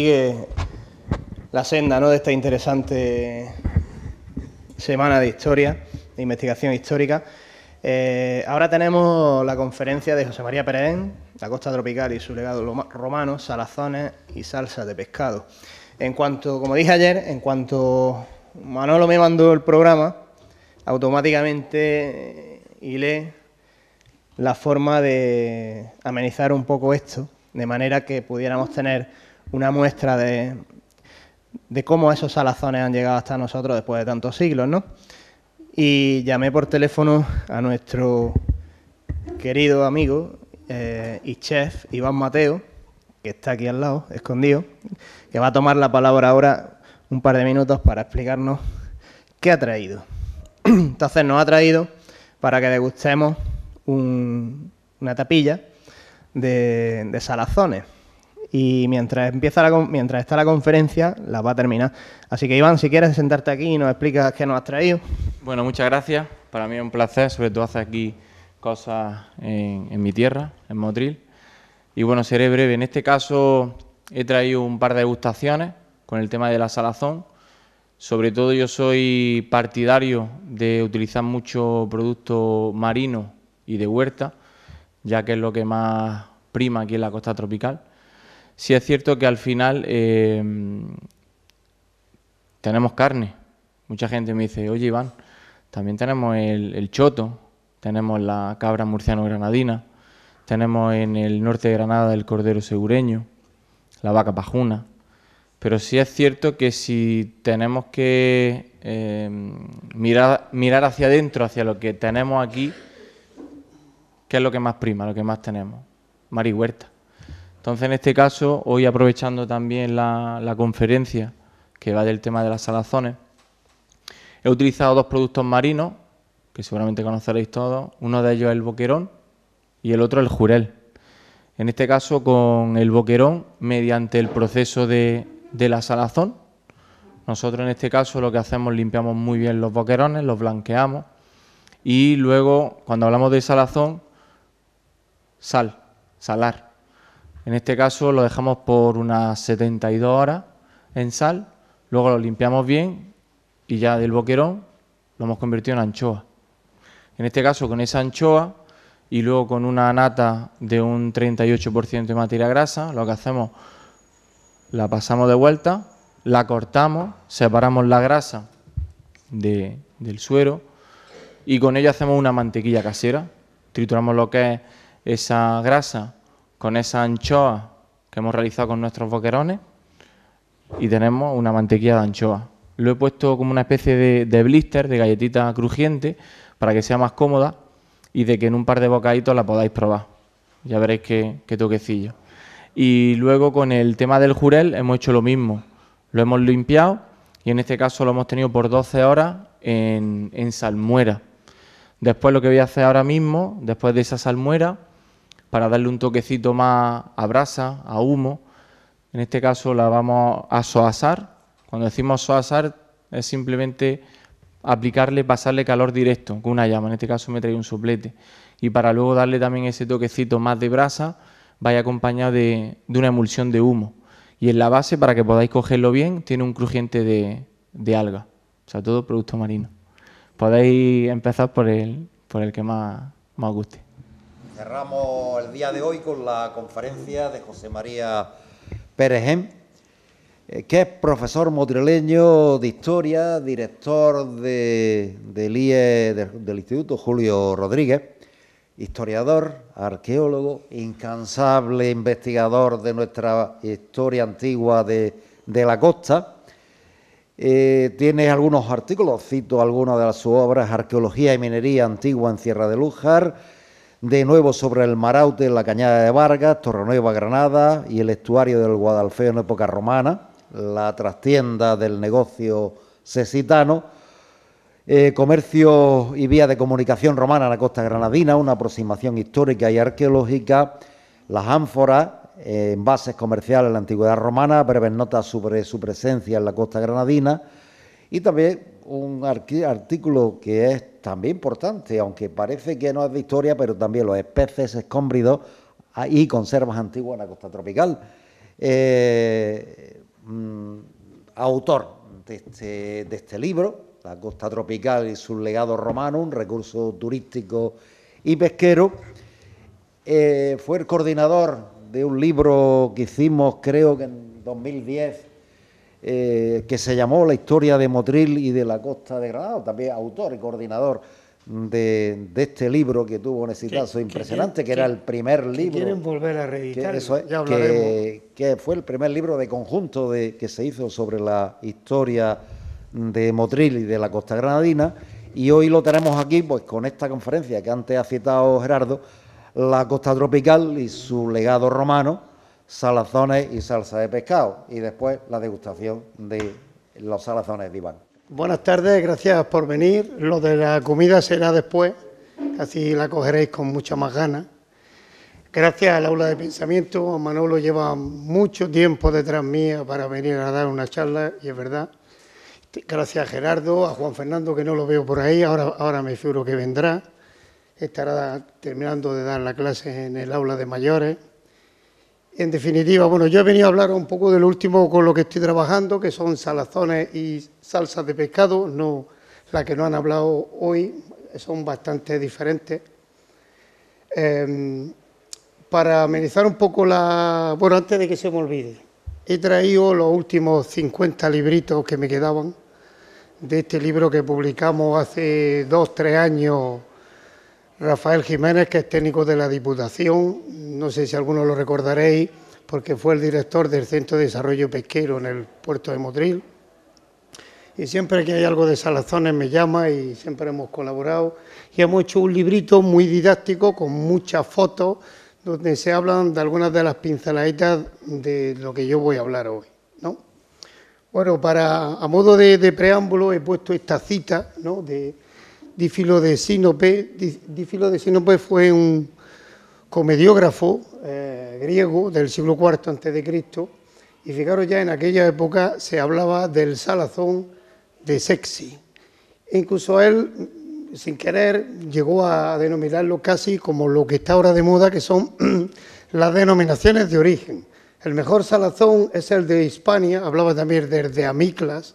sigue la senda, ¿no?, de esta interesante semana de historia, de investigación histórica. Ahora tenemos la conferencia de José María Peregén, La costa tropical y su legado romano, salazones y salsas de pescado. Como dije ayer, en cuanto Manolo me mandó el programa, automáticamente hilé la forma de amenizar un poco esto, de manera que pudiéramos tener una muestra de cómo esos salazones han llegado hasta nosotros después de tantos siglos, ¿no? Y llamé por teléfono a nuestro querido amigo y chef Iván Mateo, que está aquí al lado, escondido, que va a tomar la palabra ahora un par de minutos para explicarnos qué ha traído. Entonces nos ha traído para que degustemos una tapilla de salazones. Y mientras está la conferencia, la va a terminar. Así que, Iván, si quieres sentarte aquí y nos explicas qué nos has traído. Bueno, muchas gracias. Para mí es un placer, sobre todo hacer aquí cosas en mi tierra, en Motril. Y bueno, seré breve. En este caso he traído un par de degustaciones con el tema de la salazón. Sobre todo yo soy partidario de utilizar mucho producto marino y de huerta, ya que es lo que más prima aquí en la costa tropical. Sí es cierto que al final tenemos carne. Mucha gente me dice, oye Iván, también tenemos el choto, tenemos la cabra murciano-granadina, tenemos en el norte de Granada el cordero segureño, la vaca pajuna. Pero sí es cierto que si tenemos que mirar hacia adentro, hacia lo que tenemos aquí, ¿qué es lo que más prima, lo que más tenemos? Mar y huerta. Entonces, en este caso, hoy aprovechando también la conferencia que va del tema de las salazones, he utilizado dos productos marinos, que seguramente conoceréis todos. Uno de ellos es el boquerón y el otro el jurel. En este caso, con el boquerón, mediante el proceso de la salazón, nosotros en este caso lo que hacemos, limpiamos muy bien los boquerones, los blanqueamos y luego, cuando hablamos de salazón, salar. En este caso lo dejamos por unas 72 horas en sal, luego lo limpiamos bien y ya del boquerón lo hemos convertido en anchoa. En este caso con esa anchoa y luego con una nata de un 38% de materia grasa, lo que hacemos, la pasamos de vuelta, la cortamos, separamos la grasa del suero y con ello hacemos una mantequilla casera. Trituramos lo que es esa grasa con esa anchoa que hemos realizado con nuestros boquerones y tenemos una mantequilla de anchoa. Lo he puesto como una especie de blister, de galletita crujiente, para que sea más cómoda y de que en un par de bocaditos la podáis probar. Ya veréis qué toquecillo. Y luego con el tema del jurel hemos hecho lo mismo. Lo hemos limpiado y en este caso lo hemos tenido por 12 horas en salmuera. Después lo que voy a hacer ahora mismo, después de esa salmuera, para darle un toquecito más a brasa, a humo, en este caso la vamos a soasar. Cuando decimos soasar es simplemente pasarle calor directo con una llama. En este caso me traigo un soplete. Y para luego darle también ese toquecito más de brasa, vaya acompañado de una emulsión de humo. Y en la base, para que podáis cogerlo bien, tiene un crujiente de alga. O sea, todo producto marino. Podéis empezar por el que más os guste. Cerramos el día de hoy con la conferencia de José María Peregén, que es profesor motrileño de Historia, director del IE del Instituto Julio Rodríguez, historiador, arqueólogo, incansable investigador de nuestra historia antigua de la costa. Tiene algunos artículos, cito algunas de sus obras: Arqueología y minería antigua en Sierra de Lújar, de nuevo sobre el Maraute en la Cañada de Vargas, Torrenueva, Granada, y el estuario del Guadalfeo en época romana, la trastienda del negocio sesitano, comercio y vía de comunicación romana en la costa granadina, una aproximación histórica y arqueológica, las ánforas, envases comerciales en la antigüedad romana, breves notas sobre su presencia en la costa granadina, y también un artículo que es también importante, aunque parece que no es de historia, pero también los peces escómbridos y conservas antiguas en la costa tropical. autor de este libro, La costa tropical y sus legados romanos, un recurso turístico y pesquero. Fue el coordinador de un libro que hicimos, creo que en 2010, que se llamó La historia de Motril y de la costa de Granada, también autor y coordinador de este libro, que tuvo un exitazo impresionante, que era el primer libro. Quieren volver a reeditar, Eso es, ya hablaremos. que fue el primer libro de conjunto que se hizo sobre la historia de Motril y de la costa granadina, y hoy lo tenemos aquí pues con esta conferencia que antes ha citado Gerardo, La costa tropical y su legado romano, salazones y salsa de pescado, y después la degustación de los salazones de Iván. Buenas tardes, gracias por venir. Lo de la comida será después, así la cogeréis con mucha más ganas. Gracias al aula de pensamiento, Manolo lleva mucho tiempo detrás mía para venir a dar una charla, y es verdad. Gracias a Gerardo, a Juan Fernando, que no lo veo por ahí, ahora me figuro que vendrá. Estará terminando de dar la clase en el aula de mayores. En definitiva, bueno, yo he venido a hablar un poco de lo último con lo que estoy trabajando, que son salazones y salsas de pescado, no las que nos han hablado hoy, son bastante diferentes. Para amenizar un poco bueno, antes de que se me olvide, he traído los últimos 50 libritos que me quedaban de este libro que publicamos hace 2-3 años, Rafael Jiménez, que es técnico de la Diputación, no sé si algunos lo recordaréis, porque fue el director del Centro de Desarrollo Pesquero en el puerto de Motril. Y siempre que hay algo de salazones me llama y siempre hemos colaborado. Y hemos hecho un librito muy didáctico con muchas fotos donde se hablan de algunas de las pinceladitas de lo que yo voy a hablar hoy, ¿no? Bueno, a modo de preámbulo he puesto esta cita, ¿no?, de Dífilo de Sinope. Dífilo de Sinope fue un comediógrafo griego del siglo IV a.C. y fijaros, ya en aquella época se hablaba del salazón de Sexi. E incluso él, sin querer, llegó a denominarlo casi como lo que está ahora de moda, que son las denominaciones de origen. El mejor salazón es el de Hispania, hablaba también de Amiclas,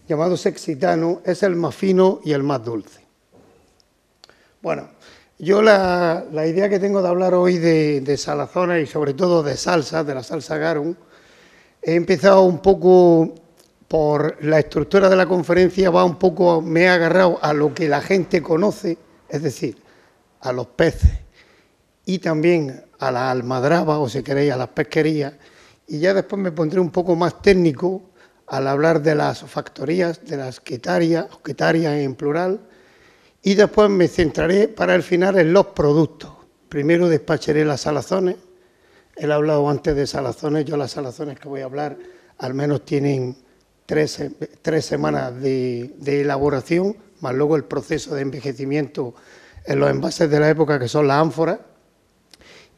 llamado sexitano, es el más fino y el más dulce. Bueno, yo la idea que tengo de hablar hoy de salazones y sobre todo de salsas, de la salsa garum, he empezado un poco por la estructura de la conferencia, me he agarrado a lo que la gente conoce, es decir, a los peces y también a la almadraba, o si queréis, a las pesquerías, y ya después me pondré un poco más técnico al hablar de las factorías, de las quetarias en plural, y después me centraré para el final en los productos. Primero despacharé las salazones. He hablado antes de salazones. Yo las salazones que voy a hablar al menos tienen 3 semanas de elaboración, más luego el proceso de envejecimiento en los envases de la época, que son las ánforas.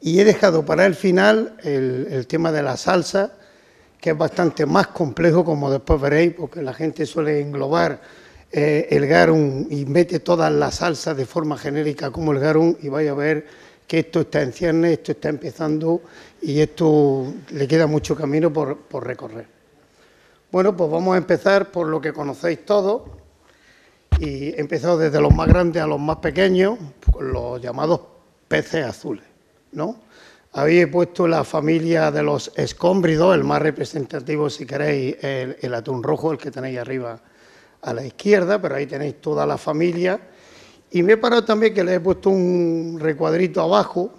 Y he dejado para el final el tema de la salsa, que es bastante más complejo, como después veréis, porque la gente suele englobar el garum y mete todas las salsas de forma genérica como el garum, y vais a ver que esto está en ciernes, esto está empezando y esto le queda mucho camino por recorrer. Bueno, pues vamos a empezar por lo que conocéis todos, y he empezado desde los más grandes a los más pequeños, con los llamados peces azules, ¿no? Habéis puesto la familia de los escómbridos, el más representativo, si queréis, el atún rojo, el que tenéis arriba a la izquierda, pero ahí tenéis toda la familia. Y me he parado también que le he puesto un recuadrito abajo,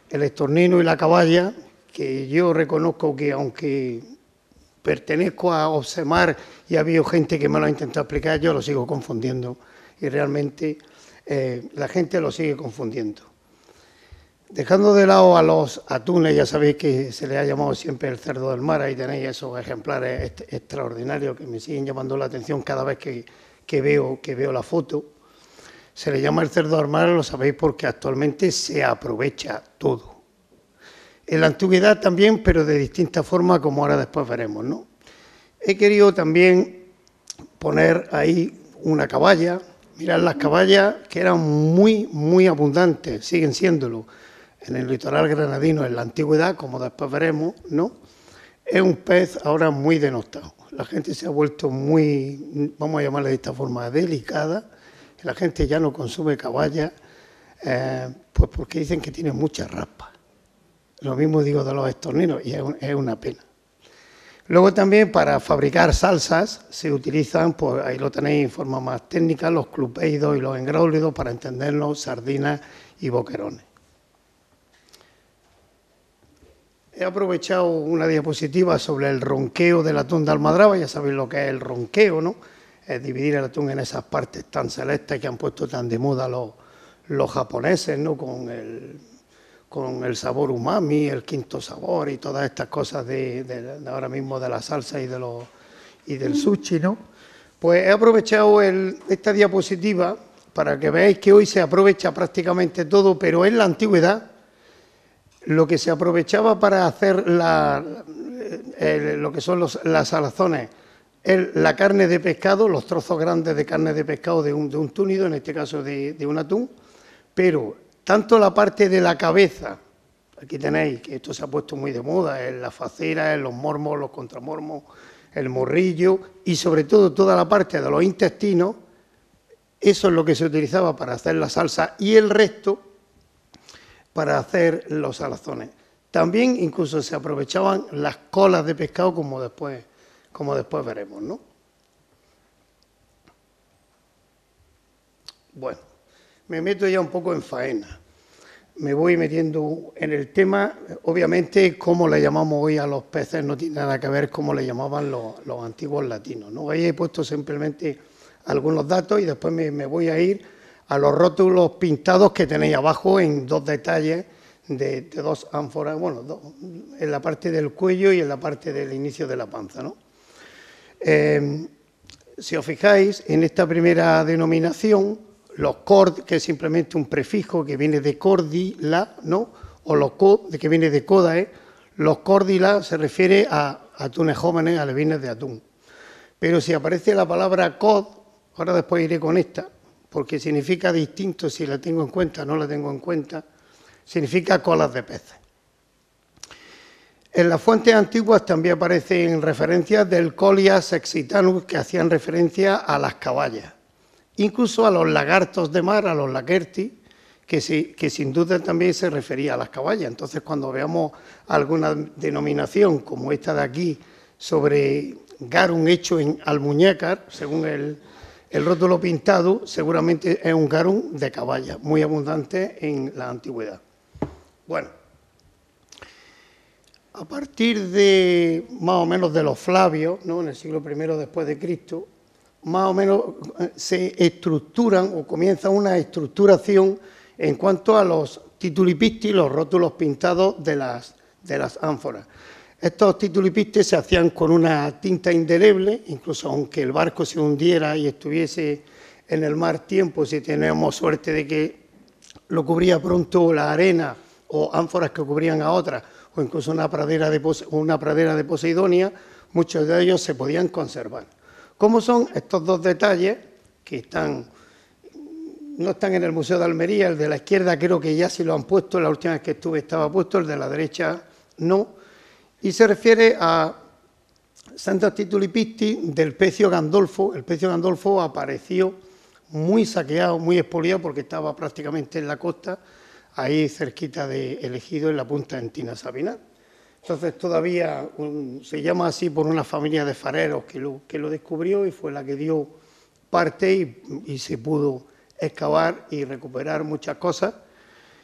el estornino y la caballa, que yo reconozco que, aunque pertenezco a Obsemar y ha habido gente que me lo ha intentado explicar, yo lo sigo confundiendo, y realmente la gente lo sigue confundiendo. Dejando de lado a los atunes, ya sabéis que se le ha llamado siempre el cerdo del mar, ahí tenéis esos ejemplares extraordinarios que me siguen llamando la atención cada vez que veo la foto. Se le llama el cerdo del mar, lo sabéis, porque actualmente se aprovecha todo. En la antigüedad también, pero de distinta forma, como ahora después veremos, ¿no? He querido también poner ahí una caballa. Mirad, las caballas, que eran muy abundantes, siguen siéndolo en el litoral granadino en la antigüedad, como después veremos, ¿no? Es un pez ahora muy denostado. la gente se ha vuelto muy, vamos a llamarla de esta forma, delicada. La gente ya no consume caballa, pues porque dicen que tiene mucha raspa. Lo mismo digo de los estorninos y es una pena. Luego también para fabricar salsas se utilizan, pues ahí lo tenéis en forma más técnica, los clupeidos y los engráulidos, para entendernos, sardinas y boquerones. He aprovechado una diapositiva sobre el ronqueo del atún de almadraba. Ya sabéis lo que es el ronqueo, ¿no? Es dividir el atún en esas partes tan selectas que han puesto tan de moda los japoneses, ¿no? Con el sabor umami, el quinto sabor y todas estas cosas de ahora mismo de la salsa y del sushi, ¿no? Pues he aprovechado esta diapositiva para que veáis que hoy se aprovecha prácticamente todo, pero en la antigüedad lo que se aprovechaba para hacer lo que son las salazones, la carne de pescado, los trozos grandes de carne de pescado de un túnido, en este caso de un atún, pero tanto la parte de la cabeza, aquí tenéis que esto se ha puesto muy de moda, en la facera, en los mormos, los contramormos, el morrillo y sobre todo toda la parte de los intestinos, eso es lo que se utilizaba para hacer la salsa y el resto para hacer los salazones. También incluso se aprovechaban las colas de pescado, como después veremos, ¿no? Bueno, me meto ya un poco en faena. Me voy metiendo en el tema. Obviamente, cómo le llamamos hoy a los peces no tiene nada que ver cómo le llamaban los antiguos latinos, ¿no? Ahí he puesto simplemente algunos datos y después me voy a ir a los rótulos pintados que tenéis abajo en dos detalles de dos ánforas, bueno, en la parte del cuello y en la parte del inicio de la panza, ¿no? Si os fijáis, en esta primera denominación, los cord, que es simplemente un prefijo que viene de cordila, ¿no? O los cod, que viene de codae, los cordila se refiere a atunes jóvenes, alevines de atún. Pero si aparece la palabra cod, ahora después iré con esta, porque significa distinto si la tengo en cuenta o no la tengo en cuenta, significa colas de peces. En las fuentes antiguas también aparecen referencias del Colias exitanus, que hacían referencia a las caballas, incluso a los lagartos de mar, a los laquerti, que sin duda también se refería a las caballas. Entonces, cuando veamos alguna denominación como esta de aquí sobre garum hecho en Almuñécar, según el rótulo pintado, seguramente es un garum de caballa, muy abundante en la antigüedad. Bueno, a partir de más o menos de los Flavios, ¿no? En el siglo I después de Cristo, más o menos se estructuran o comienza una estructuración en cuanto a los titulipistis, los rótulos pintados de las ánforas. Estos titulipistis se hacían con una tinta indeleble, incluso aunque el barco se hundiera y estuviese en el mar tiempo, si tenemos suerte de que lo cubría pronto la arena o ánforas que cubrían a otras, o incluso una pradera de Posidonia, muchos de ellos se podían conservar. ¿Cómo son estos dos detalles que no están en el Museo de Almería? El de la izquierda creo que ya sí lo han puesto, la última vez que estuve estaba puesto, el de la derecha no. Y se refiere a Santos Titulipisti del Pecio Gandolfo. El Pecio Gandolfo apareció muy saqueado, muy expoliado, porque estaba prácticamente en la costa, ahí cerquita de El Ejido, en la punta de Entina Sabinar. Entonces todavía se llama así por una familia de fareros que lo descubrió y fue la que dio parte y se pudo excavar y recuperar muchas cosas.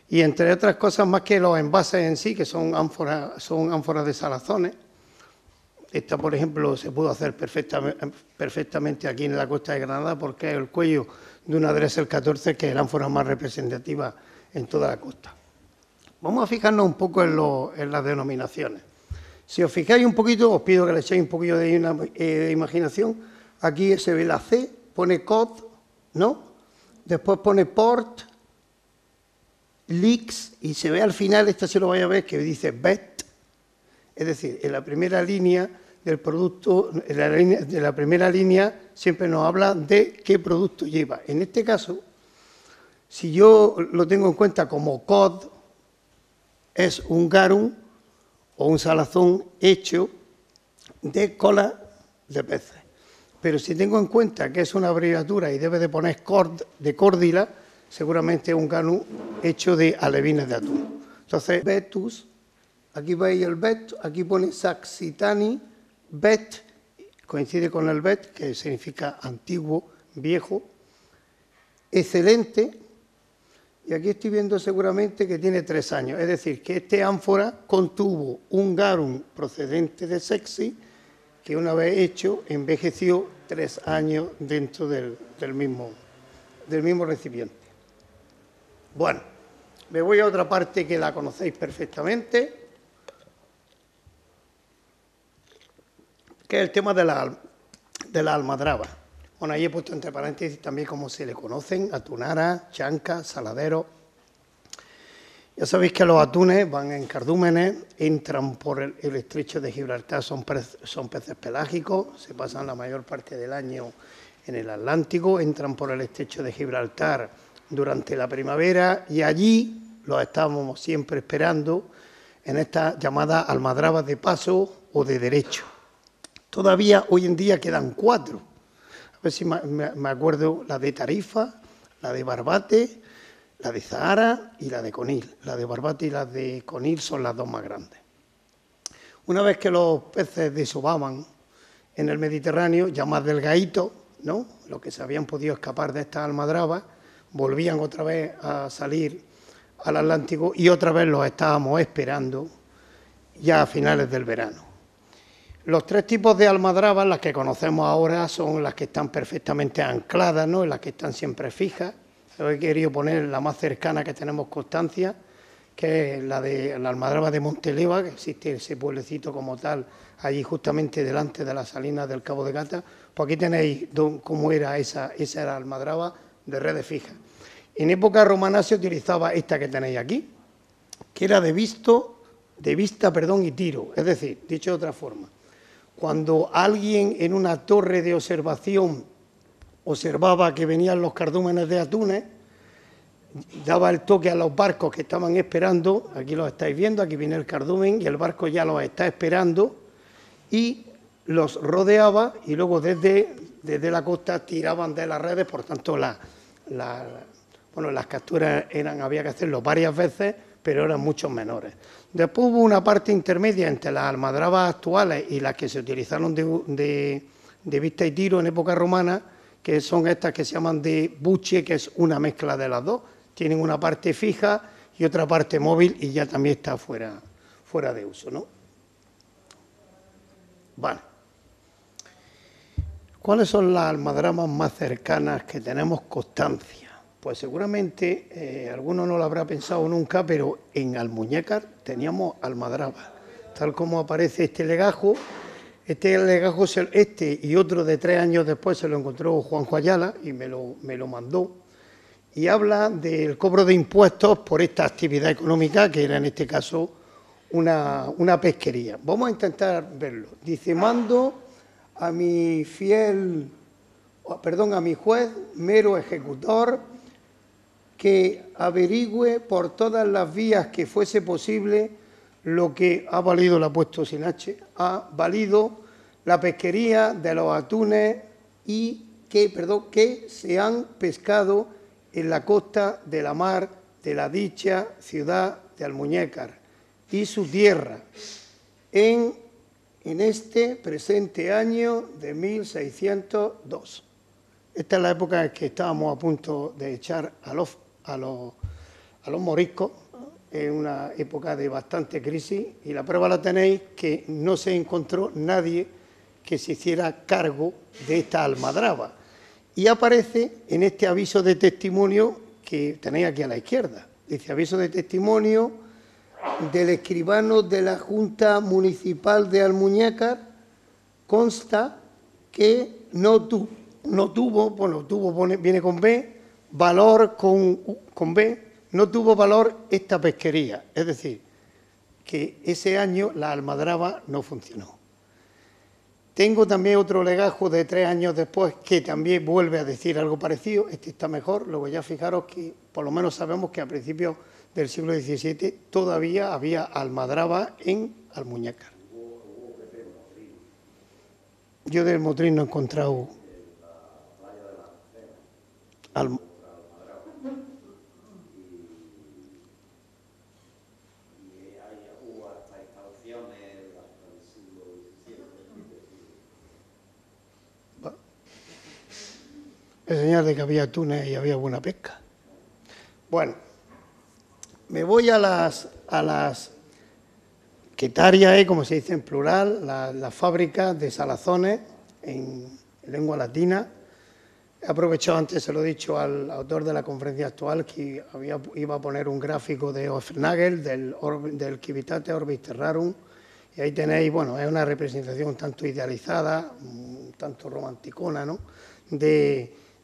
Y entre otras cosas, más que los envases en sí, que son ánforas de salazones. Esta, por ejemplo, se pudo hacer perfectamente aquí en la costa de Granada, porque es el cuello de una Dressel 14, que es la ánfora más representativa en toda la costa. Vamos a fijarnos un poco en las denominaciones. Si os fijáis un poquito, os pido que le echéis un poquillo de imaginación. Aquí se ve la C, pone cod, ¿no? Después pone port, leaks, y se ve al final, esta se lo vais a ver, que dice bet, es decir, en la primera línea del producto, de la primera línea siempre nos habla de qué producto lleva. En este caso, si yo lo tengo en cuenta como cod, es un garum o un salazón hecho de cola de peces. Pero si tengo en cuenta que es una abreviatura y debe de poner de córdila, seguramente es un ganú hecho de alevines de atún. Entonces, Betus, aquí veis el bet, aquí pone Saxitani, bet, coincide con el bet, que significa antiguo, viejo, excelente, y aquí estoy viendo seguramente que tiene 3 años, es decir, que este ánfora contuvo un garum procedente de Sexi, que una vez hecho envejeció 3 años dentro del mismo recipiente. Bueno, me voy a otra parte que la conocéis perfectamente, que es el tema de la almadraba. Bueno, ahí he puesto entre paréntesis también cómo se le conocen: atunara, chanca, saladero. Ya sabéis que los atunes van en cardúmenes, entran por el estrecho de Gibraltar, son peces pelágicos, se pasan la mayor parte del año en el Atlántico, entran por el estrecho de Gibraltar durante la primavera y allí los estábamos siempre esperando en estas llamadas almadrabas de paso o de derecho. Todavía hoy en día quedan 4. A ver si me acuerdo: la de Tarifa, la de Barbate, la de Zahara y la de Conil. La de Barbate y la de Conil son las 2 más grandes. Una vez que los peces desovaban en el Mediterráneo, ya más delgaditos, ¿no?, los que se habían podido escapar de estas almadrabas, volvían otra vez a salir al Atlántico y otra vez los estábamos esperando ya a finales del verano. Los 3 tipos de almadrabas, las que conocemos ahora, son las que están perfectamente ancladas, ¿no?, las que están siempre fijas. He querido poner la más cercana que tenemos constancia, que es la de la almadraba de Monteleva, que existe ese pueblecito como tal, allí justamente delante de las salinas del Cabo de Gata. Pues aquí tenéis cómo era esa era la almadraba de redes fijas. En época romana se utilizaba esta que tenéis aquí, que era de vista y tiro. Es decir, dicho de otra forma, cuando alguien en una torre de observación observaba que venían los cardúmenes de atunes, daba el toque a los barcos que estaban esperando, aquí los estáis viendo, aquí viene el cardumen y el barco ya los está esperando, y los rodeaba y luego desde la costa tiraban de las redes. Por tanto, las capturas había que hacerlo varias veces, pero eran mucho menores. Después hubo una parte intermedia entre las almadrabas actuales y las que se utilizaron de vista y tiro en época romana, que son estas que se llaman de buche, que es una mezcla de las dos. Tienen una parte fija y otra parte móvil y ya también está fuera de uso, ¿no? Vale. ¿Cuáles son las almadrabas más cercanas que tenemos constancia? Pues seguramente alguno no lo habrá pensado nunca, pero en Almuñécar teníamos almadrabas. Tal como aparece este legajo. Este legajo, y otro de 3 años después, se lo encontró Juanjo Ayala y me lo mandó. Y habla del cobro de impuestos por esta actividad económica, que era en este caso una pesquería. Vamos a intentar verlo. Dice: mando a mi juez, mero ejecutor, que averigüe por todas las vías que fuese posible lo que ha valido, la ha puesto sin H, ha valido la pesquería de los atunes y que se han pescado en la costa de la mar de la dicha ciudad de Almuñécar y su tierra en este presente año de 1602. Esta es la época en que estábamos a punto de echar a los moriscos, en una época de bastante crisis, y la prueba la tenéis que no se encontró nadie que se hiciera cargo de esta almadraba. Y aparece en este aviso de testimonio que tenéis aquí a la izquierda. Dice: aviso de testimonio del escribano de la Junta Municipal de Almuñécar, consta que no tuvo, viene con B, valor con B, no tuvo valor esta pesquería. Es decir, que ese año la almadraba no funcionó. Tengo también otro legajo de 3 años después que también vuelve a decir algo parecido. Este está mejor. Luego ya fijaros que por lo menos sabemos que a principios del siglo XVII todavía había almadraba en Almuñécar. Yo del Motril no he encontrado... Es señal de que había atunes y había buena pesca. Bueno, me voy a las quetarias, como se dice en plural, las fábricas de salazones en lengua latina. He aprovechado antes, se lo he dicho al autor de la conferencia actual, que iba a poner un gráfico de Hofnagel, del Civitate Orbis Terrarum, y ahí tenéis, bueno, es una representación un tanto idealizada, un tanto romanticona, ¿no?,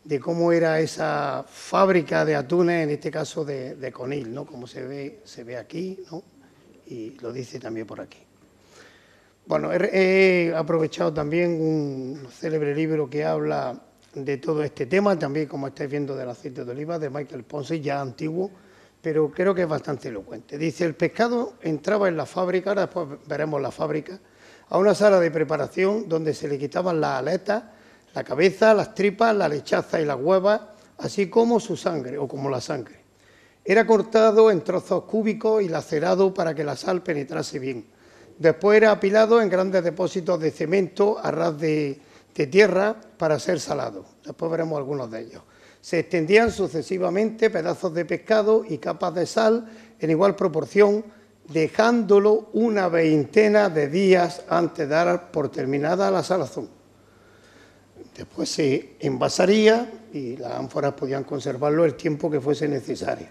de cómo era esa fábrica de atunes, en este caso de Conil, ¿no?, como se ve aquí, ¿no?, y lo dice también por aquí. Bueno, he aprovechado también un célebre libro que habla de todo este tema, también, como estáis viendo, del aceite de oliva, de Michael Ponce, ya antiguo, pero creo que es bastante elocuente. Dice: el pescado entraba en la fábrica, ahora después veremos la fábrica, a una sala de preparación donde se le quitaban las aletas, la cabeza, las tripas, la lechaza y las huevas, así como su sangre, o como la sangre. Era cortado en trozos cúbicos y lacerado para que la sal penetrase bien. Después era apilado en grandes depósitos de cemento a ras de tierra para ser salado. Después veremos algunos de ellos. Se extendían sucesivamente pedazos de pescado y capas de sal en igual proporción, dejándolo una veintena de días antes de dar por terminada la salazón. Después se envasaría y las ánforas podían conservarlo el tiempo que fuese necesario.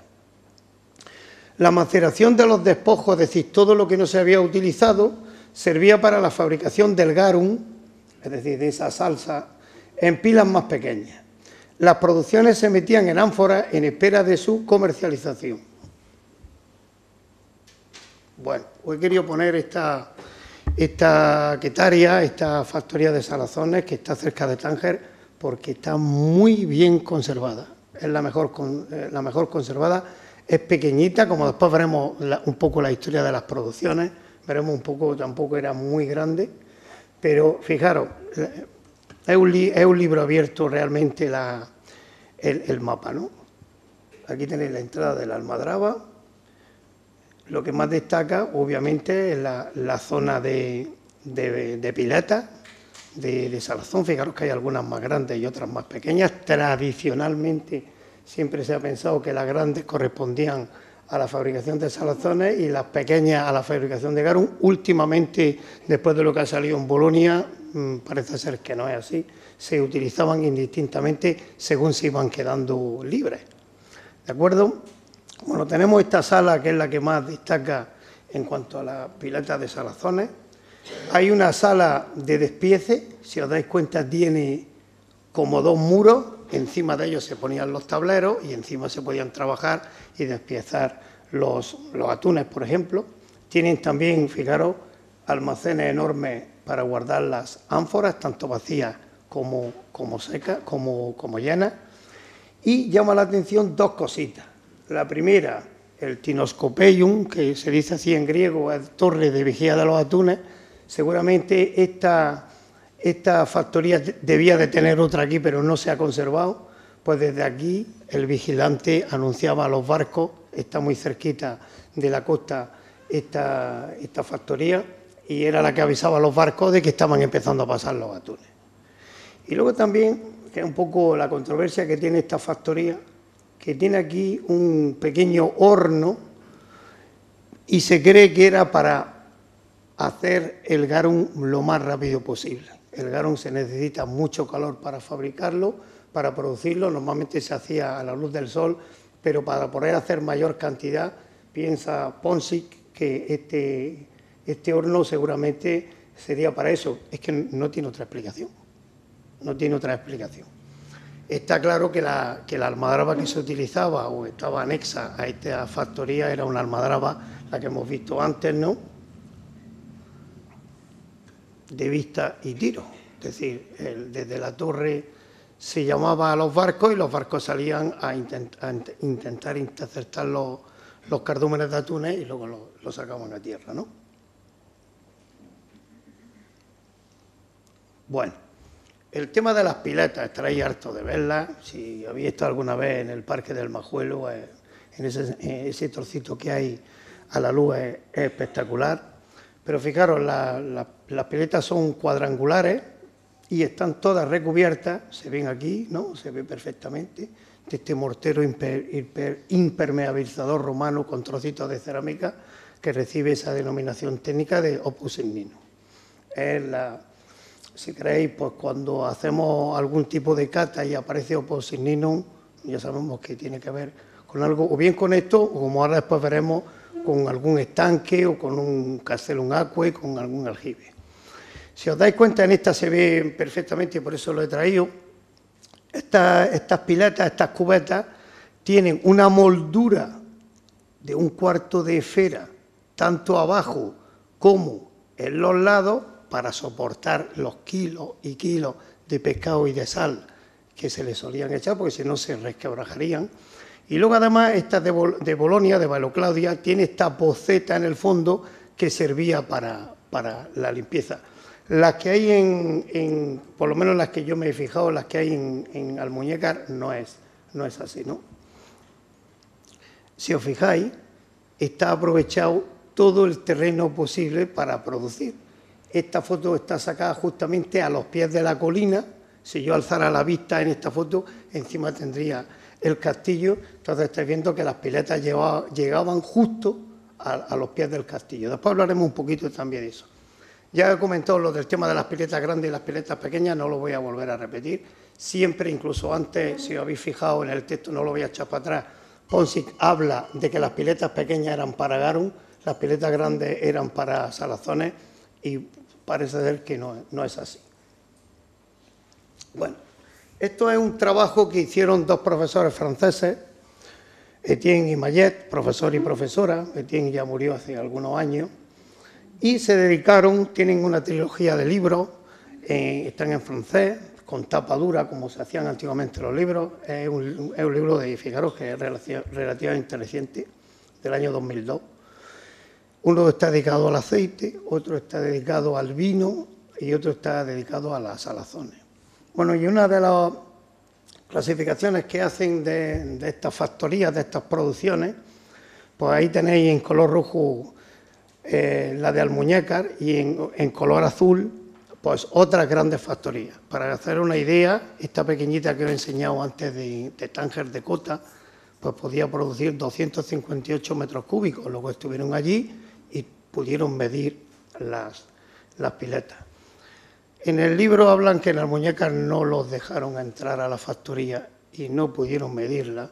La maceración de los despojos, es decir, todo lo que no se había utilizado, servía para la fabricación del garum, es decir, de esa salsa, en pilas más pequeñas. Las producciones se metían en ánforas en espera de su comercialización. Bueno, hoy he querido poner esta quetaria, esta factoría de salazones que está cerca de Tánger, porque está muy bien conservada. Es la mejor conservada. Es pequeñita, como después veremos un poco la historia de las producciones, veremos un poco, tampoco era muy grande, pero fijaros, es un libro abierto realmente el mapa, ¿no? Aquí tenéis la entrada de la Almadraba. Lo que más destaca, obviamente, es la zona de pileta, de salazón. Fijaros que hay algunas más grandes y otras más pequeñas. Tradicionalmente siempre se ha pensado que las grandes correspondían a la fabricación de salazones y las pequeñas a la fabricación de garum. Últimamente, después de lo que ha salido en Bolonia, parece ser que no es así. Se utilizaban indistintamente según se iban quedando libres. ¿De acuerdo? Bueno, tenemos esta sala que es la que más destaca en cuanto a las piletas de salazones. Hay una sala de despiece, si os dais cuenta tiene como dos muros, encima de ellos se ponían los tableros y encima se podían trabajar y despiezar los atunes, por ejemplo. Tienen también, fijaros, almacenes enormes para guardar las ánforas, tanto vacías como secas, como llenas. Y llama la atención dos cositas. La primera, el tinoscopeium, que se dice así en griego, es torre de vigía de los atunes. Seguramente esta factoría debía de tener otra aquí, pero no se ha conservado. Pues desde aquí el vigilante anunciaba a los barcos, está muy cerquita de la costa esta factoría, y era la que avisaba a los barcos de que estaban empezando a pasar los atunes. Y luego también, que es un poco la controversia que tiene esta factoría, que tiene aquí un pequeño horno y se cree que era para hacer el garum lo más rápido posible. El garum se necesita mucho calor para fabricarlo, para producirlo. Normalmente se hacía a la luz del sol, pero para poder hacer mayor cantidad, piensa Ponsic que este horno seguramente sería para eso. Es que no tiene otra explicación. No tiene otra explicación. Está claro que la almadraba que se utilizaba o estaba anexa a esta factoría era una almadraba, la que hemos visto antes, ¿no?, de vista y tiro. Es decir, desde la torre se llamaba a los barcos y los barcos salían a intentar interceptar los cardúmenes de atunes y luego los sacaban a tierra, ¿no? Bueno, el tema de las piletas, estaréis hartos de verlas. Si habéis estado alguna vez en el Parque del Majuelo, en ese trocito que hay a la luz es espectacular. Pero fijaros, las piletas son cuadrangulares y están todas recubiertas, se ven aquí, ¿no? Se ve perfectamente, de este mortero impermeabilizador romano con trocitos de cerámica que recibe esa denominación técnica de opus igninum. Es si queréis, pues cuando hacemos algún tipo de cata y aparece opus igninum, ya sabemos que tiene que ver con algo, o bien con esto, o como ahora después veremos, con algún estanque o con un castellum aquae, con algún aljibe. Si os dais cuenta, en esta se ve perfectamente, y por eso lo he traído. Estas piletas, estas cubetas, tienen una moldura de 1/4 de esfera, tanto abajo como en los lados, para soportar los kilos y kilos de pescado y de sal que se les solían echar, porque si no se resquebrajarían. Y luego además esta de Bolonia, de Baelo Claudia, tiene esta poceta en el fondo que servía para la limpieza. Las que hay por lo menos las que yo me he fijado, las que hay en Almuñécar, no es así, ¿no? Si os fijáis, está aprovechado todo el terreno posible para producir. Esta foto está sacada justamente a los pies de la colina. Si yo alzara la vista en esta foto, encima tendría el castillo. Entonces estáis viendo que las piletas llegaban justo a los pies del castillo. Después hablaremos un poquito también de eso. Ya he comentado lo del tema de las piletas grandes y las piletas pequeñas, no lo voy a volver a repetir. Siempre, incluso antes, si os habéis fijado en el texto, no lo voy a echar para atrás, Ponsic habla de que las piletas pequeñas eran para garum, las piletas grandes eran para salazones, y parece ser que no es así. Bueno, esto es un trabajo que hicieron dos profesores franceses, Etienne y Mayet, profesor y profesora. Etienne ya murió hace algunos años, y se dedicaron, tienen una trilogía de libros, están en francés, con tapa dura, como se hacían antiguamente los libros. Es un libro de, fijaros, que es relativamente reciente, del año 2002. Uno está dedicado al aceite, otro está dedicado al vino y otro está dedicado a las salazones. Bueno, y una de las clasificaciones que hacen de estas factorías, de estas producciones, pues ahí tenéis en color rojo la de Almuñécar, y en color azul pues otras grandes factorías. Para hacer una idea, esta pequeñita que os he enseñado antes de Tánger de Cota, pues podía producir 258 metros cúbicos. Luego estuvieron allí y pudieron medir las piletas. En el libro hablan que en Almuñécar no los dejaron entrar a la factoría y no pudieron medirla.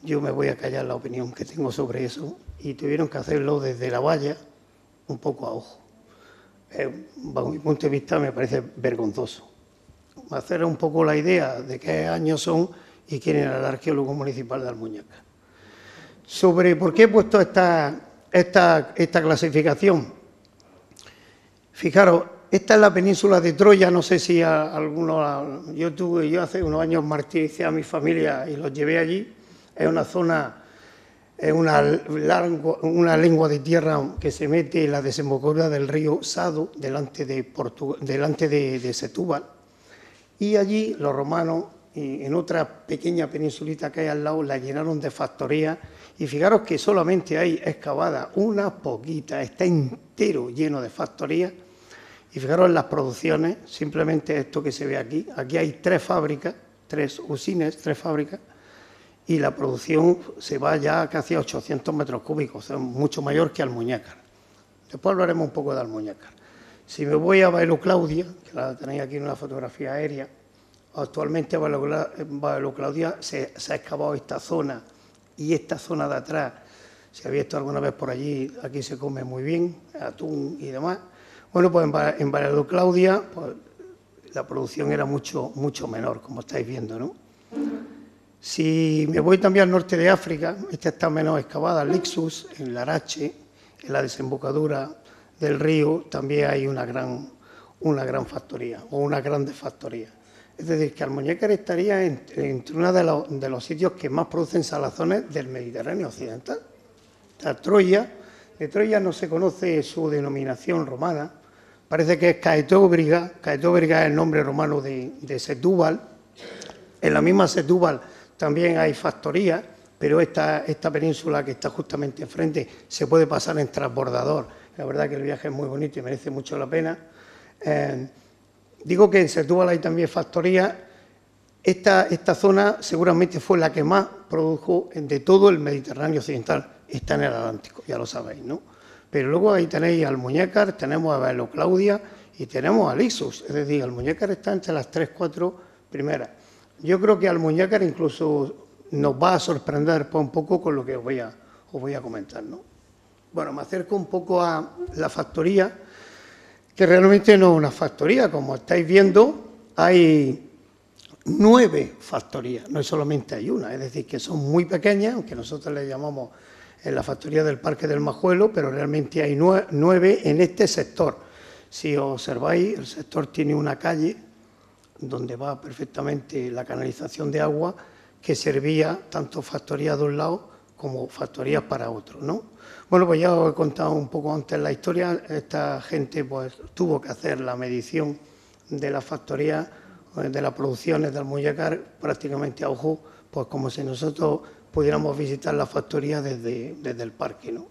Yo me voy a callar la opinión que tengo sobre eso, y tuvieron que hacerlo desde la valla, un poco a ojo. Bajo mi punto de vista me parece vergonzoso. Hacer un poco la idea de qué años son y quién era el arqueólogo municipal de Almuñécar. Sobre por qué he puesto esta clasificación. Fijaros, esta es la península de Troya. No sé si alguno, yo hace unos años martiricé a mi familia y los llevé allí. Es una zona, es una lengua de tierra que se mete en la desembocadura del río Sado, delante de Setúbal. Y allí los romanos, y en otra pequeña peninsulita que hay al lado, la llenaron de factorías. Y fijaros que solamente hay excavada una poquita, está entero lleno de factorías. Y fijaros en las producciones, simplemente esto que se ve aquí. Aquí hay 3 fábricas, 3 usinas, 3 fábricas. Y la producción se va ya casi a 800 metros cúbicos, o sea, mucho mayor que Almuñécar. Después hablaremos un poco de Almuñécar. Si me voy a Baelo Claudia, que la tenéis aquí en una fotografía aérea, actualmente Baelo Claudia se ha excavado esta zona y esta zona de atrás. Si habéis estado alguna vez por allí, aquí se come muy bien, atún y demás. Bueno, pues en Baelo Claudia pues, la producción era mucho menor, como estáis viendo, ¿no? Si me voy también al norte de África, esta está menos excavada, Lixus, en Larache, en la desembocadura del río, también hay una gran factoría, o unas grandes factorías. Es decir, que Almuñécar estaría entre uno de los sitios que más producen salazones del Mediterráneo occidental. Está Troya. De Troya no se conoce su denominación romana, parece que es Caetóbriga. Caetóbriga es el nombre romano de Setúbal. En la misma Setúbal también hay factorías, pero esta península que está justamente enfrente se puede pasar en transbordador. La verdad que el viaje es muy bonito y merece mucho la pena. Digo que en Setúbal hay también factorías. Esta zona seguramente fue la que más produjo de todo el Mediterráneo occidental. Está en el Atlántico, ya lo sabéis, ¿no? Pero luego ahí tenéis Almuñécar, tenemos a Velo Claudia y tenemos a Lixus. Es decir, Almuñécar está entre las 3 o 4 primeras. Yo creo que Almuñécar incluso nos va a sorprender un poco con lo que os voy a comentar, ¿no? Bueno, me acerco un poco a la factoría, que realmente no es una factoría. Como estáis viendo, hay 9 factorías, no solamente hay una, es decir, que son muy pequeñas, aunque nosotros le llamamos en la factoría del Parque del Majuelo, pero realmente hay 9 en este sector. Si observáis, el sector tiene una calle donde va perfectamente la canalización de agua que servía tanto factorías de un lado como factorías para otro, ¿no? Bueno, pues ya os he contado un poco antes la historia. Esta gente pues tuvo que hacer la medición de la factoría, de las producciones de Almuñécar prácticamente a ojo, pues como si nosotros pudiéramos visitar la factoría desde el parque, ¿no?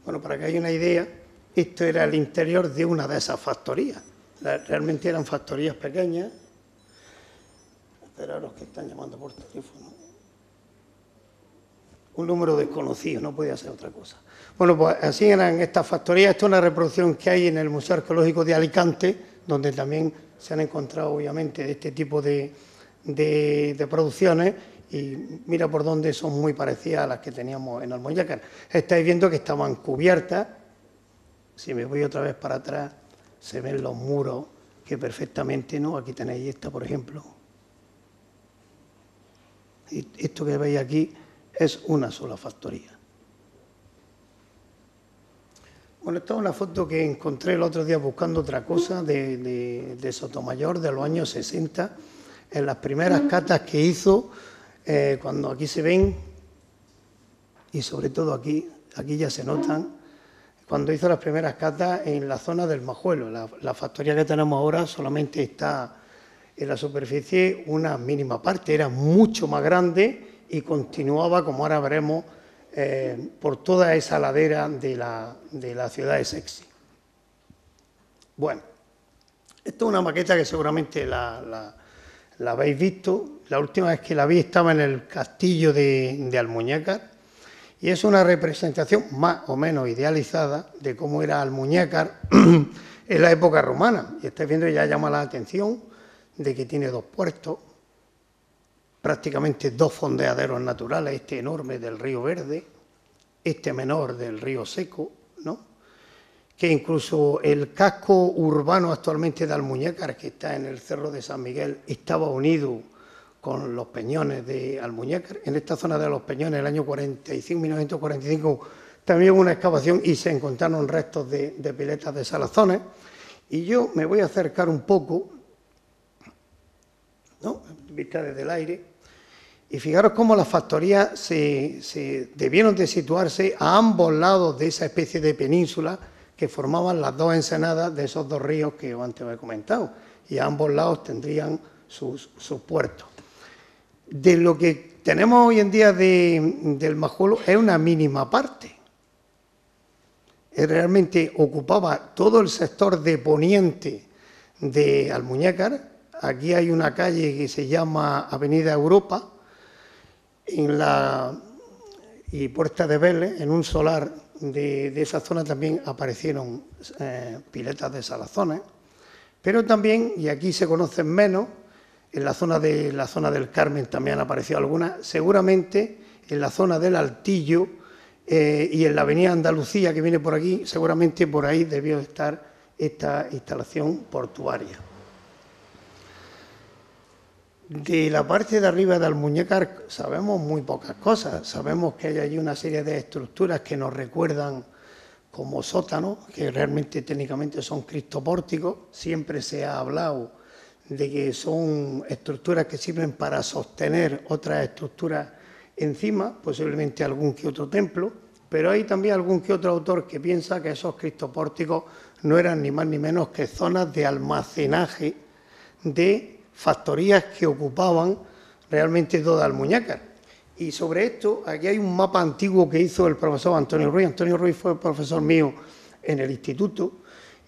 Bueno, para que haya una idea, esto era el interior de una de esas factorías. Realmente eran factorías pequeñas. Esperaros que están llamando por teléfono. Un número desconocido, no podía ser otra cosa. Bueno, pues así eran estas factorías. Esto es una reproducción que hay en el Museo Arqueológico de Alicante, donde también se han encontrado, obviamente, este tipo de producciones, y mira por dónde son muy parecidas a las que teníamos en Almuñécar. Estáis viendo que estaban cubiertas. Si me voy otra vez para atrás, se ven los muros que perfectamente, ¿no? Aquí tenéis esta, por ejemplo. Y esto que veis aquí es una sola factoría. Bueno, esta es una foto que encontré el otro día buscando otra cosa de Sotomayor, de los años 60, en las primeras catas que hizo, cuando aquí se ven, y sobre todo aquí ya se notan, cuando hizo las primeras catas en la zona del Majuelo. La factoría que tenemos ahora solamente está en la superficie una mínima parte, era mucho más grande y continuaba, como ahora veremos, por toda esa ladera de la ciudad de Sexi. Bueno, esto es una maqueta que seguramente la habéis visto. La última vez que la vi estaba en el castillo de Almuñécar, y es una representación más o menos idealizada de cómo era Almuñécar en la época romana. Y estáis viendo, ya llama la atención de que tiene 2 puertos, prácticamente 2 fondeaderos naturales, este enorme del río Verde, este menor del río Seco, ¿no? Que incluso el casco urbano actualmente de Almuñécar, que está en el Cerro de San Miguel, estaba unido con los Peñones de Almuñécar. En esta zona de los Peñones, el año 1945, también hubo una excavación y se encontraron restos de piletas de salazones. Y yo me voy a acercar un poco, ¿no?, vista desde el aire, y fijaros cómo las factorías se debieron de situarse a ambos lados de esa especie de península que formaban las 2 ensenadas de esos 2 ríos que antes os he comentado, y a ambos lados tendrían sus puertos. De lo que tenemos hoy en día del Majuelo es una mínima parte. Realmente ocupaba todo el sector de poniente de Almuñécar. Aquí hay una calle que se llama Avenida Europa, y Puerta de Vélez, en un solar de esa zona también aparecieron piletas de salazones, pero también, y aquí se conocen menos, en la zona del Carmen también han aparecido algunas, seguramente en la zona del Altillo y en la avenida Andalucía, que viene por aquí, seguramente por ahí debió estar esta instalación portuaria. De la parte de arriba de Almuñécar sabemos muy pocas cosas. Sabemos que hay allí una serie de estructuras que nos recuerdan como sótanos, que realmente técnicamente son cristopórticos. Siempre se ha hablado de que son estructuras que sirven para sostener otras estructuras encima, posiblemente algún que otro templo. pero hay también algún que otro autor que piensa que esos cristopórticos no eran ni más ni menos que zonas de almacenaje de factorías que ocupaban realmente toda Almuñécar. Y sobre esto, aquí hay un mapa antiguo que hizo el profesor Antonio Ruiz. Antonio Ruiz fue profesor mío en el instituto,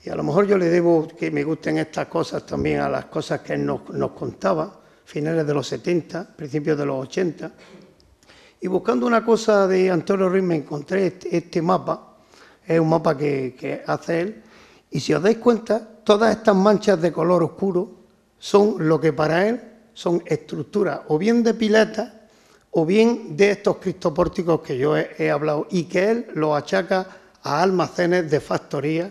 y a lo mejor yo le debo que me gusten estas cosas también a las cosas que él nos contaba, finales de los 70, principios de los 80. Y buscando una cosa de Antonio Ruiz me encontré este mapa, es un mapa que hace él, y si os dais cuenta, todas estas manchas de color oscuro son lo que para él son estructuras o bien de piletas o bien de estos cristopórticos que yo he hablado, y que él los achaca a almacenes de factorías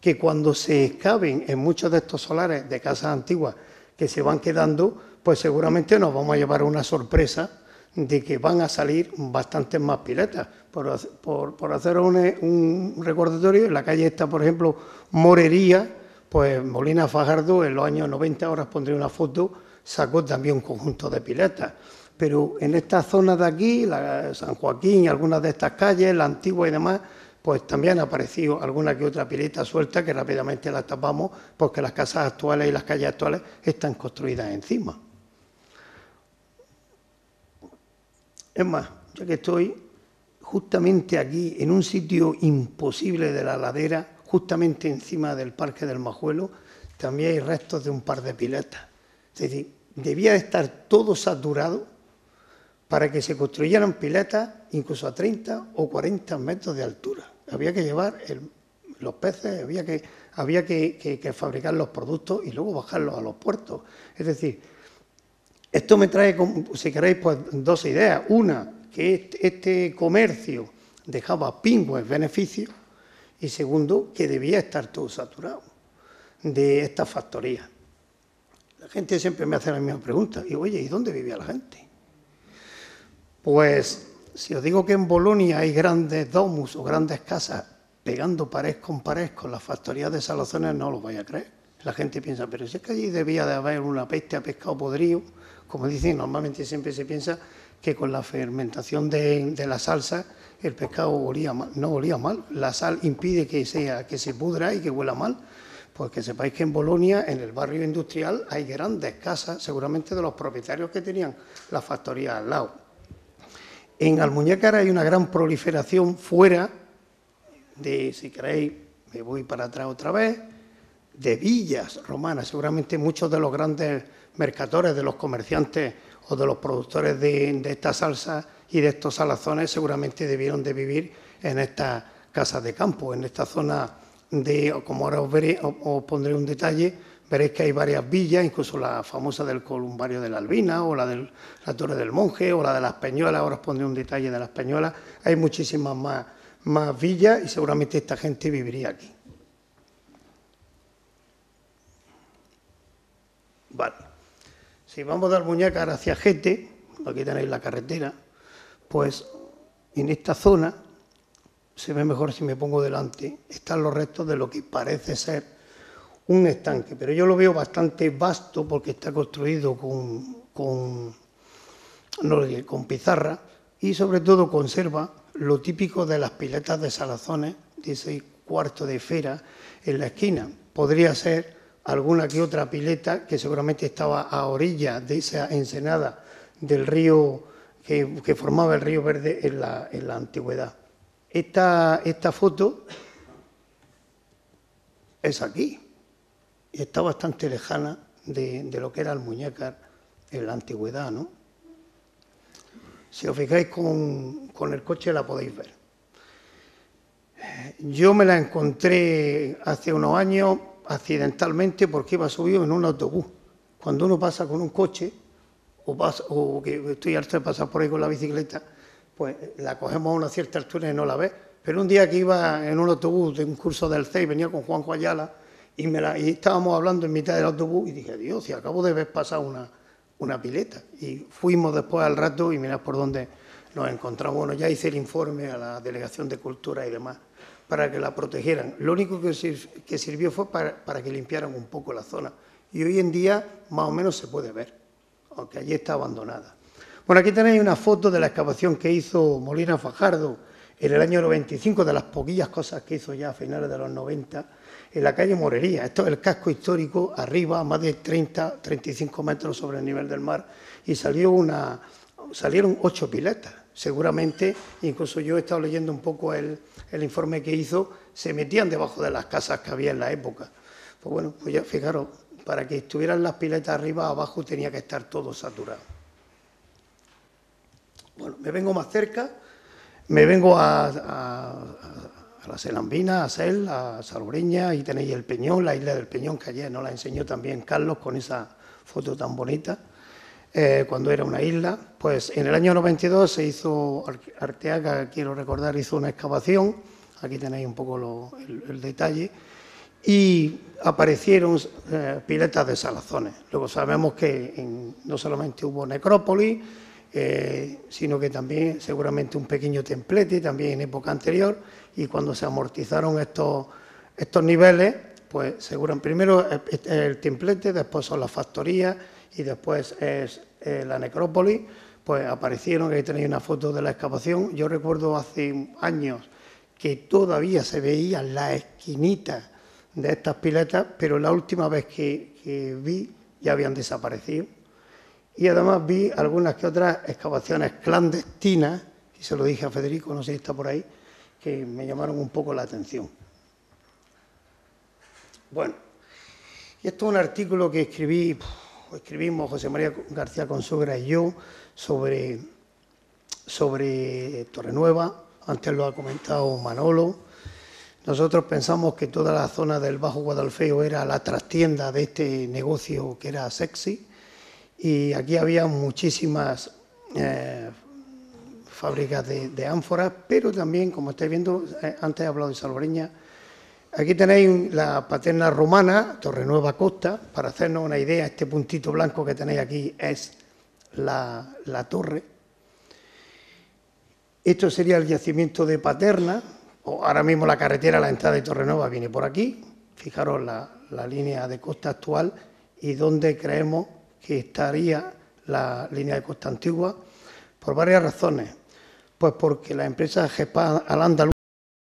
que cuando se excaven en muchos de estos solares de casas antiguas que se van quedando, pues seguramente nos vamos a llevar una sorpresa de que van a salir bastantes más piletas. Por hacer un recordatorio, en la calle esta, por ejemplo, Morería, pues Molina Fajardo en los años 90, ahora os pondré una foto, sacó también un conjunto de piletas. Pero en esta zona de aquí, San Joaquín y algunas de estas calles, la Antigua y demás, pues también ha aparecido alguna que otra pileta suelta que rápidamente la tapamos porque las casas actuales y las calles actuales están construidas encima. Es más, ya que estoy justamente aquí, en un sitio imposible de la ladera, justamente encima del Parque del Majuelo, también hay restos de un par de piletas. Es decir, debía de estar todo saturado para que se construyeran piletas incluso a 30 o 40 metros de altura. Había que llevar los peces, había que fabricar los productos y luego bajarlos a los puertos. Es decir, esto me trae, si queréis, pues dos ideas. Una, que este comercio dejaba pingües beneficios, y segundo, que debía estar todo saturado de estas factorías. La gente siempre me hace la misma pregunta, y oye, ¿y dónde vivía la gente? Pues si os digo que en Bolonia hay grandes domus o grandes casas pegando pared con las factorías de salazones, no lo vais a creer. La gente piensa, pero si es que allí debía de haber una peste a pescado podrido. Como dicen, normalmente siempre se piensa que con la fermentación de la salsa el pescado olía mal. No olía mal, la sal impide que se pudra y que huela mal. Pues que sepáis que en Bolonia, en el barrio industrial, hay grandes casas, seguramente de los propietarios que tenían la factoría al lado. En Almuñécar hay una gran proliferación fuera de, si queréis, me voy para atrás otra vez, de villas romanas. Seguramente muchos de los grandes mercadores, de los comerciantes o de los productores de esta salsa y de estos salazones seguramente debieron de vivir en estas casas de campo, en esta zona de, como ahora os pondré un detalle, veréis que hay varias villas, incluso la famosa del Columbario de la Albina, o la de la Torre del Monje, o la de las Peñuelas. Ahora os pondré un detalle de las Peñuelas. Hay muchísimas más villas y seguramente esta gente viviría aquí. Vale. Si vamos de Almuñécar hacia Gete, aquí tenéis la carretera, pues en esta zona, se ve mejor si me pongo delante, están los restos de lo que parece ser un estanque, pero yo lo veo bastante vasto porque está construido con pizarra y sobre todo conserva lo típico de las piletas de salazones, de ese cuarto de esfera en la esquina. Podría ser alguna que otra pileta que seguramente estaba a orilla de esa ensenada del río que formaba el río Verde en la antigüedad. Esta foto es aquí. Y está bastante lejana de lo que era Almuñécar en la antigüedad, ¿no? Si os fijáis con el coche la podéis ver. Yo me la encontré hace unos años accidentalmente porque iba subido en un autobús. Cuando uno pasa con un coche, o que estoy harto de pasar por ahí con la bicicleta, pues la cogemos a una cierta altura y no la ves. Pero un día que iba en un autobús de un curso del CEI, venía con Juanjo Ayala, y estábamos hablando en mitad del autobús y dije, Dios, si acabo de ver pasar una pileta. Y fuimos después al rato y mirad por dónde nos encontramos. Bueno, ya hice el informe a la Delegación de Cultura y demás para que la protegieran. Lo único que sirvió fue para que limpiaran un poco la zona. Y hoy en día más o menos se puede ver, aunque allí está abandonada. Bueno, aquí tenéis una foto de la excavación que hizo Molina Fajardo en el año 95, de las poquillas cosas que hizo ya a finales de los 90, en la calle Morería. Esto es el casco histórico, arriba, a más de 35 metros sobre el nivel del mar, y salieron 8 piletas. Seguramente, incluso yo he estado leyendo un poco el informe que hizo, se metían debajo de las casas que había en la época. Pues bueno, pues ya fijaros, para que estuvieran las piletas arriba, abajo tenía que estar todo saturado. Bueno, me vengo más cerca, me vengo a la Selambina, a Sel, a Salobreña, y tenéis el Peñón, la isla del Peñón, que ayer nos la enseñó también Carlos con esa foto tan bonita, cuando era una isla. Pues en el año 92 se hizo, Arteaga, quiero recordar, hizo una excavación, aquí tenéis un poco el detalle, y aparecieron piletas de salazones. Luego sabemos que no solamente hubo necrópolis, sino que también seguramente un pequeño templete, también en época anterior, y cuando se amortizaron estos niveles, pues seguramente primero es el templete, después son las factorías y después es la necrópolis. Pues aparecieron, que tenéis una foto de la excavación. Yo recuerdo hace años que todavía se veían las esquinitas de estas piletas, pero la última vez que vi ya habían desaparecido. Y además vi algunas que otras excavaciones clandestinas, y se lo dije a Federico, no sé si está por ahí, que me llamaron un poco la atención. Bueno, y esto es un artículo que escribimos José María García Consuegra y yo sobre Torrenueva. Antes lo ha comentado Manolo. Nosotros pensamos que toda la zona del Bajo Guadalfeo era la trastienda de este negocio que era sexy, y aquí había muchísimas fábricas de ánforas, pero también, como estáis viendo, antes he hablado de Salobreña, aquí tenéis la paterna romana, Torrenueva Costa. Para hacernos una idea, este puntito blanco que tenéis aquí es la torre. Esto sería el yacimiento de Paterna. Ahora mismo la carretera, la entrada de Torrenueva viene por aquí. Fijaros la línea de costa actual y dónde creemos que estaría la línea de costa antigua, por varias razones. Pues porque la empresa GEPA Al Andalus